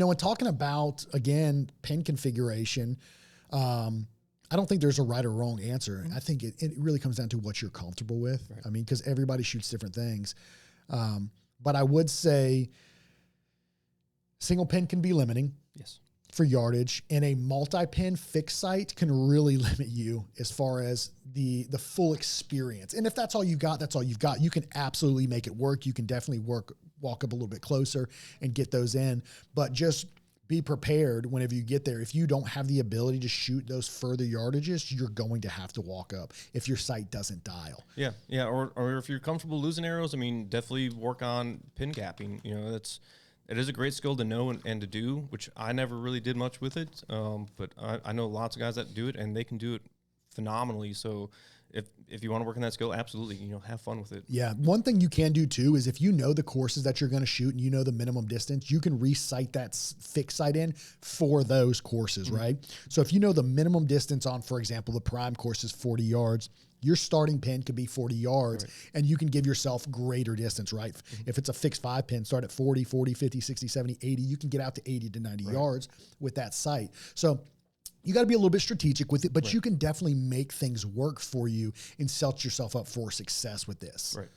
when talking about, again, pin configuration, I don't think there's a right or wrong answer. I think it really comes down to what you're comfortable with. Right. I mean, because everybody shoots different things. But I would say single pin can be limiting. Yes. For yardage, and a multi-pin fixed sight can really limit you as far as the full experience. And if that's all you got, that's all you've got. You can absolutely make it work. You can definitely walk up a little bit closer and get those in, but just be prepared whenever you get there. If you don't have the ability to shoot those further yardages, you're going to have to walk up if your sight doesn't dial. Yeah. Yeah. Or if you're comfortable losing arrows, I mean, definitely work on pin gapping. It is a great skill to know and to do, which I never really did much with it. But I know lots of guys that do it, and they can do it phenomenally. So if you want to work on that skill, absolutely, have fun with it. Yeah. One thing you can do too is if you know the courses that you're going to shoot and you know the minimum distance, you can re-sight that fixed sight in for those courses, right? So if you know the minimum distance on, for example, the prime course is 40 yards, your starting pin could be 40 yards, and you can give yourself greater distance, right? If it's a fixed 5-pin, start at 40, 50, 60, 70, 80. You can get out to 80 to 90 yards with that sight. So you got to be a little bit strategic with it, but you can definitely make things work for you and set yourself up for success with this. Right.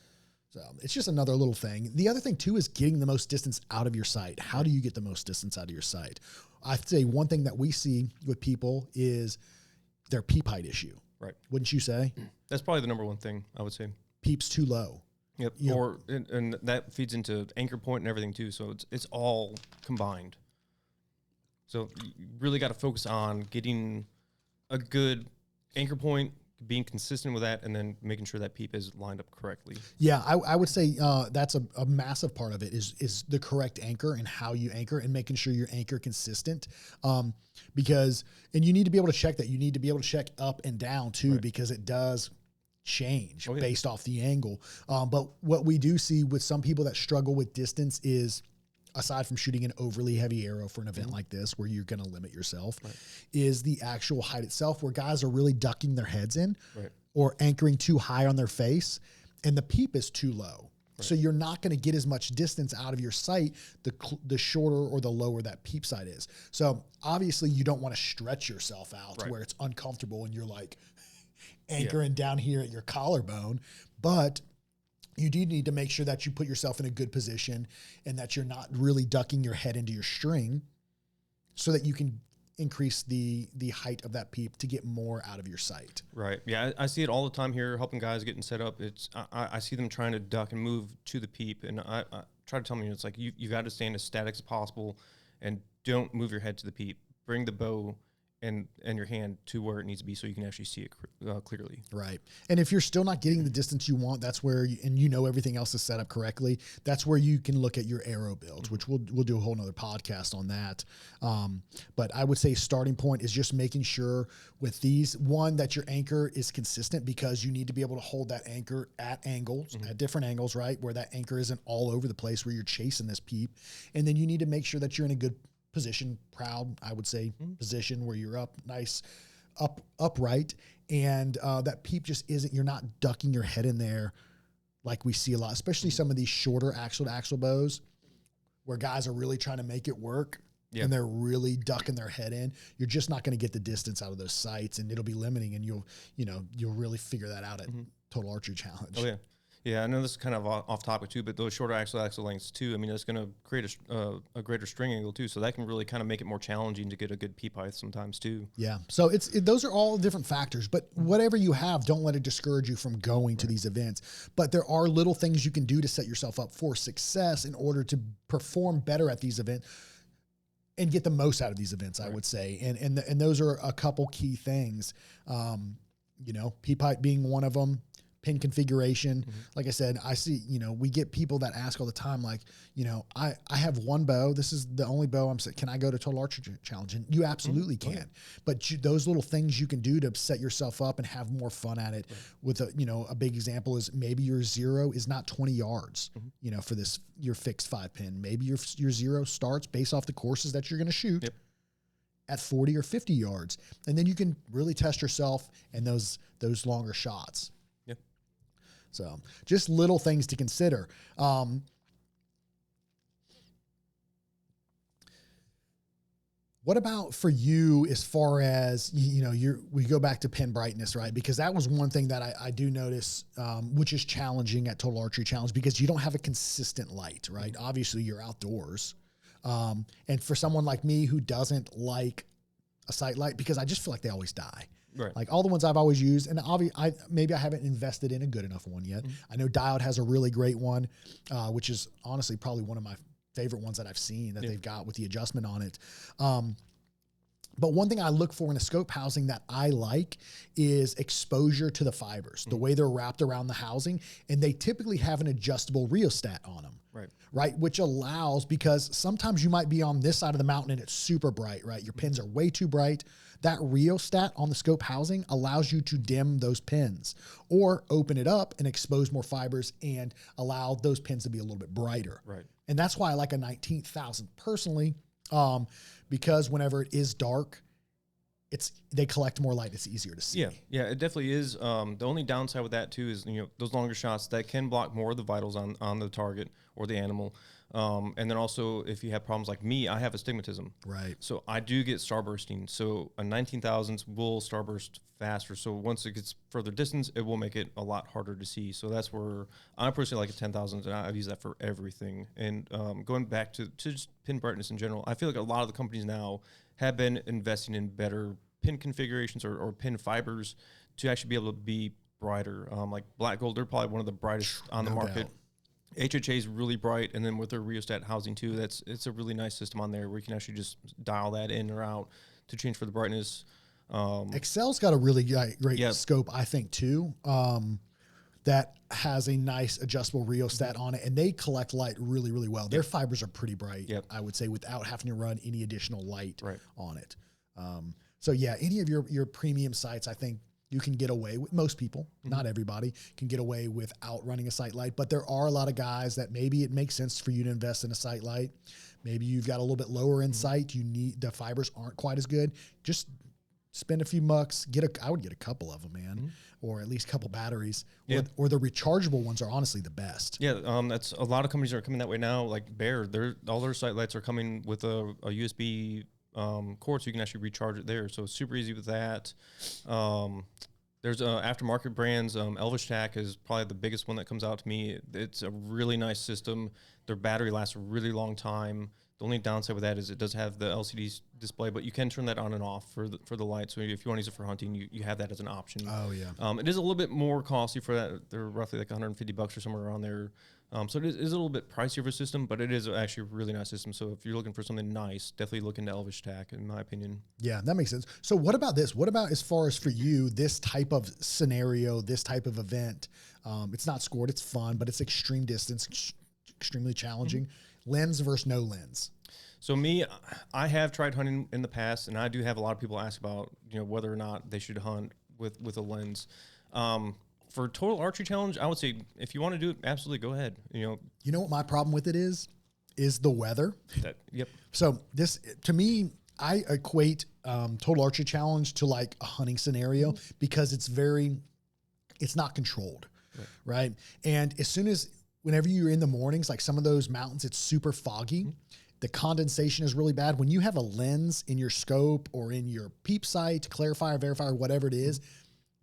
So it's just another little thing. The other thing too is getting the most distance out of your sight. How do you get the most distance out of your sight? I'd say one thing that we see with people is their peep height issue. Right. Wouldn't you say? That's probably the number one thing I would say. Peep's too low. Yep. And that feeds into anchor point and everything too. So it's all combined. So you really got to focus on getting a good anchor point, being consistent with that, and then making sure that peep is lined up correctly. Yeah, I would say that's a massive part of it is the correct anchor and how you anchor and making sure your anchor consistent. Because you need to be able to check that. You need to be able to check up and down too, because it does change based off the angle. But what we do see with some people that struggle with distance is, aside from shooting an overly heavy arrow for an event like this, where you're going to limit yourself, is the actual height itself, where guys are really ducking their heads in or anchoring too high on their face, and the peep is too low. So you're not going to get as much distance out of your sight the shorter or the lower that peep sight is. So obviously you don't want to stretch yourself out to where it's uncomfortable and you're like anchoring down here at your collarbone, but you do need to make sure that you put yourself in a good position and that you're not really ducking your head into your string so that you can increase the height of that peep to get more out of your sight. Right. Yeah, I see it all the time here, helping guys getting set up. I see them trying to duck and move to the peep, and I try to tell them, it's like you got to stay as static as possible and don't move your head to the peep. Bring the bow and your hand to where it needs to be so you can actually see it clearly. Right. And if you're still not getting the distance you want, that's where, and everything else is set up correctly, that's where you can look at your arrow builds, which we'll do a whole nother podcast on that. But I would say starting point is just making sure with these, one, that your anchor is consistent, because you need to be able to hold that anchor at angles, at different angles, right? Where that anchor isn't all over the place where you're chasing this peep. And then you need to make sure that you're in a good position, I would say, position where you're up nice, upright, and that peep just isn't, you're not ducking your head in there like we see a lot, especially some of these shorter axle-to-axle bows where guys are really trying to make it work and they're really ducking their head in. You're just not going to get the distance out of those sights, and it'll be limiting, and you'll really figure that out at Total Archery Challenge. Oh, yeah. Yeah, I know this is kind of off topic too, but those shorter axle lengths too, I mean, that's going to create a greater string angle too, so that can really kind of make it more challenging to get a good peep height sometimes too. Yeah, so those are all different factors, but whatever you have, don't let it discourage you from going to these events. But there are little things you can do to set yourself up for success in order to perform better at these events and get the most out of these events, I would say. And those are a couple key things, peep height being one of them. Pin configuration. Like I said, I see, we get people that ask all the time, like, I have one bow. This is the only bow I'm saying, can I go to Total Archery Challenge? And you absolutely can. But those little things you can do to set yourself up and have more fun at it with a big example is maybe your zero is not 20 yards, for your fixed 5-pin. Maybe your zero starts based off the courses that you're going to shoot at 40 or 50 yards. And then you can really test yourself in those longer shots. So just little things to consider. What about for you as far as, we go back to pin brightness, right? Because that was one thing that I do notice, which is challenging at Total Archery Challenge, because you don't have a consistent light, right? Obviously you're outdoors. And for someone like me who doesn't like a sight light, because I just feel like they always die. Right. Like all the ones I've always used, and maybe I haven't invested in a good enough one yet. I know Diode has a really great one, which is honestly probably one of my favorite ones that I've seen that they've got with the adjustment on it. But one thing I look for in a scope housing that I like is exposure to the fibers, the way they're wrapped around the housing, and they typically have an adjustable rheostat on them. Right. Which allows, because sometimes you might be on this side of the mountain and it's super bright, right? Your pins are way too bright. That rheostat on the scope housing allows you to dim those pins or open it up and expose more fibers and allow those pins to be a little bit brighter. Right. And that's why I like a 19,000 personally, because whenever it is dark, they collect more light. It's easier to see. Yeah, it definitely is. The only downside with that too is those longer shots that can block more of the vitals on the target or the animal. And then also if you have problems like me, I have astigmatism. Right. So I do get starbursting. So a 19,000s will starburst faster. So once it gets further distance, it will make it a lot harder to see. So that's where I personally like a 10,000s, and I've used that for everything. And going back to just pin brightness in general, I feel like a lot of the companies now have been investing in better pin configurations or pin fibers to actually be able to be brighter. Like Black Gold, they're probably one of the brightest on the market. Doubt. HHA is really bright, and then with their rheostat housing too, it's a really nice system on there where you can actually just dial that in or out to change for the brightness. Excel's got a really great scope, I think, too. That has a nice adjustable rheostat on it, and they collect light really, really well. Their fibers are pretty bright, I would say, without having to run any additional light on it. So yeah, any of your premium sites, I think you can get away with. Most people, not everybody, can get away without running a sight light, but there are a lot of guys that maybe it makes sense for you to invest in a sight light. Maybe you've got a little bit lower in sight. The fibers aren't quite as good. Just spend a few bucks, I would get a couple of them, man, or at least a couple batteries, or the rechargeable ones are honestly the best. Yeah, that's a lot of companies are coming that way now. Like Bear, all their sight lights are coming with a USB cord, so you can actually recharge it there. So it's super easy with that. There's aftermarket brands. Elvish Tack is probably the biggest one that comes out to me. It's a really nice system. Their battery lasts a really long time. The only downside with that is it does have the LCD display, but you can turn that on and off for the light. So if you want to use it for hunting, you have that as an option. Oh yeah. It is a little bit more costly for that. They're roughly like $150 or somewhere around there. So it is a little bit pricier of a system, but it is actually a really nice system. So if you're looking for something nice, definitely look into Elvish Tack, in my opinion. Yeah, that makes sense. So what about this? What about as far as for you, this type of scenario, this type of event? It's not scored, it's fun, but it's extreme distance, extremely challenging. Lens versus no lens. So me, I have tried hunting in the past, and I do have a lot of people ask about whether or not they should hunt with a lens. For Total Archery Challenge, I would say if you want to do it, absolutely go ahead. You know what my problem with it is the weather. Yep. So this, to me, I equate Total Archery Challenge to like a hunting scenario because it's not controlled, right? And whenever you're in the mornings, like some of those mountains, it's super foggy. The condensation is really bad. When you have a lens in your scope or in your Peep sight, clarifier, verifier, whatever it is,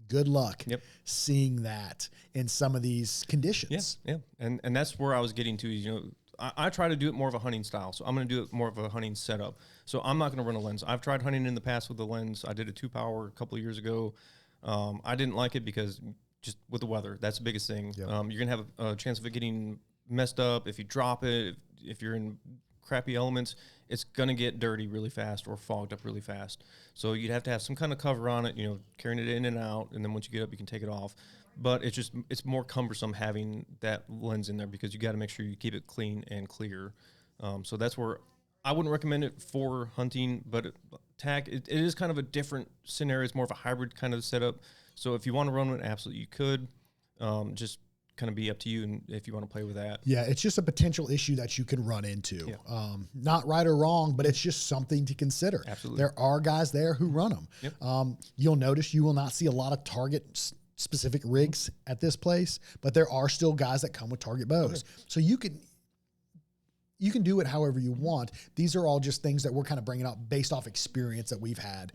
good luck seeing that in some of these conditions. Yeah. And that's where I was getting to. I try to do it more of a hunting style. So I'm going to do it more of a hunting setup. So I'm not going to run a lens. I've tried hunting in the past with the lens. I did a 2-power a couple of years ago. I didn't like it because just with the weather, that's the biggest thing. Yep. You're going to have a chance of it getting messed up. If you drop it, if you're in crappy elements, it's going to get dirty really fast or fogged up really fast. So you'd have to have some kind of cover on it, carrying it in and out. And then once you get up, you can take it off. But it's more cumbersome having that lens in there because you got to make sure you keep it clean and clear. So that's where I wouldn't recommend it for hunting, but tack, it is kind of a different scenario. It's more of a hybrid kind of setup. So if you want to run one, absolutely you could. Just kind of be up to you and if you want to play with that. Yeah, it's just a potential issue that you can run into. Yeah. Not right or wrong, but it's just something to consider. Absolutely. There are guys there who run them. Yep. You'll notice you will not see a lot of target specific rigs at this place, but there are still guys that come with target bows. Okay. So you can do it however you want. These are all just things that we're kind of bringing up based off experience that we've had,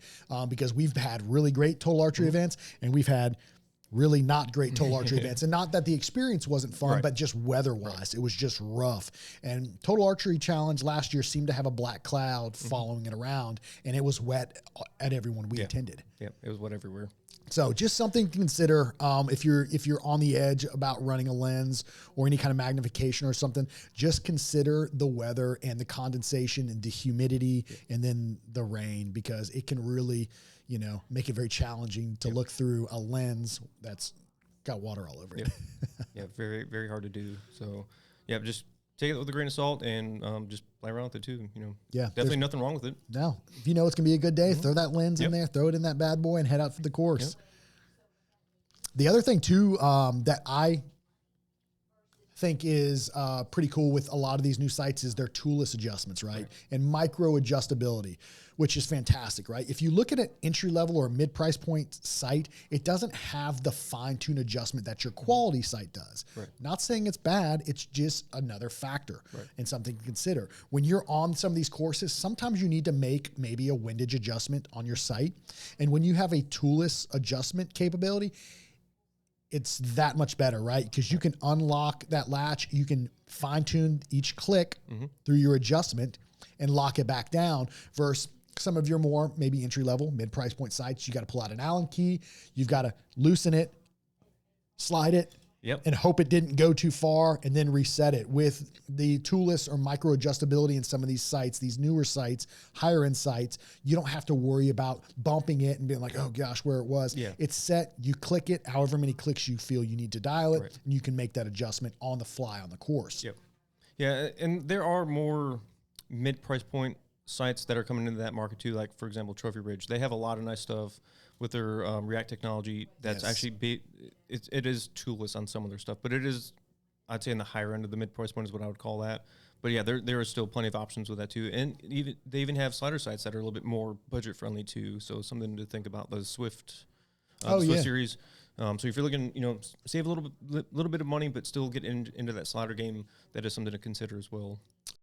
because we've had really great Total Archery events, and we've had really not great Total Archery events. And not that the experience wasn't fun, but just weather-wise, it was just rough. And Total Archery Challenge last year seemed to have a black cloud following it around, and it was wet at everyone we attended. Yeah, it was wet everywhere. So just something to consider if you're on the edge about running a lens or any kind of magnification or something. Just consider the weather and the condensation and the humidity and then the rain, because it can really, make it very challenging to look through a lens that's got water all over it. Yeah, very, very hard to do. So, yeah, just take it with a grain of salt and just play around with it too. Definitely nothing wrong with it. No, if you know it's gonna be a good day, throw that lens in there, throw it in that bad boy, and head out for the course. The other thing too that I think is pretty cool with a lot of these new sites is their toolless adjustments, right? And micro adjustability, which is fantastic, right? If you look at an entry level or a mid price point site, it doesn't have the fine tune adjustment that your quality site does. Not saying it's bad, it's just another factor and something to consider. When you're on some of these courses, sometimes you need to make maybe a windage adjustment on your site. And when you have a toolless adjustment capability, it's that much better, right? Because you can unlock that latch, you can fine tune each click through your adjustment and lock it back down, versus some of your more maybe entry level, mid price point sites. You got to pull out an Allen key, you've got to loosen it, slide it, and hope it didn't go too far, and then reset it. With the toolless or micro adjustability in some of these sites, these newer sites, higher end sites, you don't have to worry about bumping it and being like, oh gosh, where it was. It's set, you click it, however many clicks you feel you need to dial it, and you can make that adjustment on the fly on the course. Yeah, and there are more mid price point sites that are coming into that market too. Like, for example, Trophy Ridge. They have a lot of nice stuff with their React technology that's actually it is toolless on some of their stuff, but it is, I'd say, in the higher end of the mid price point is what I would call that. But yeah, there are still plenty of options with that too, and they even have slider sites that are a little bit more budget friendly too. So something to think about. The Swift, Swift series. So if you're looking, save a little bit of money, but still get into that slider game, that is something to consider as well.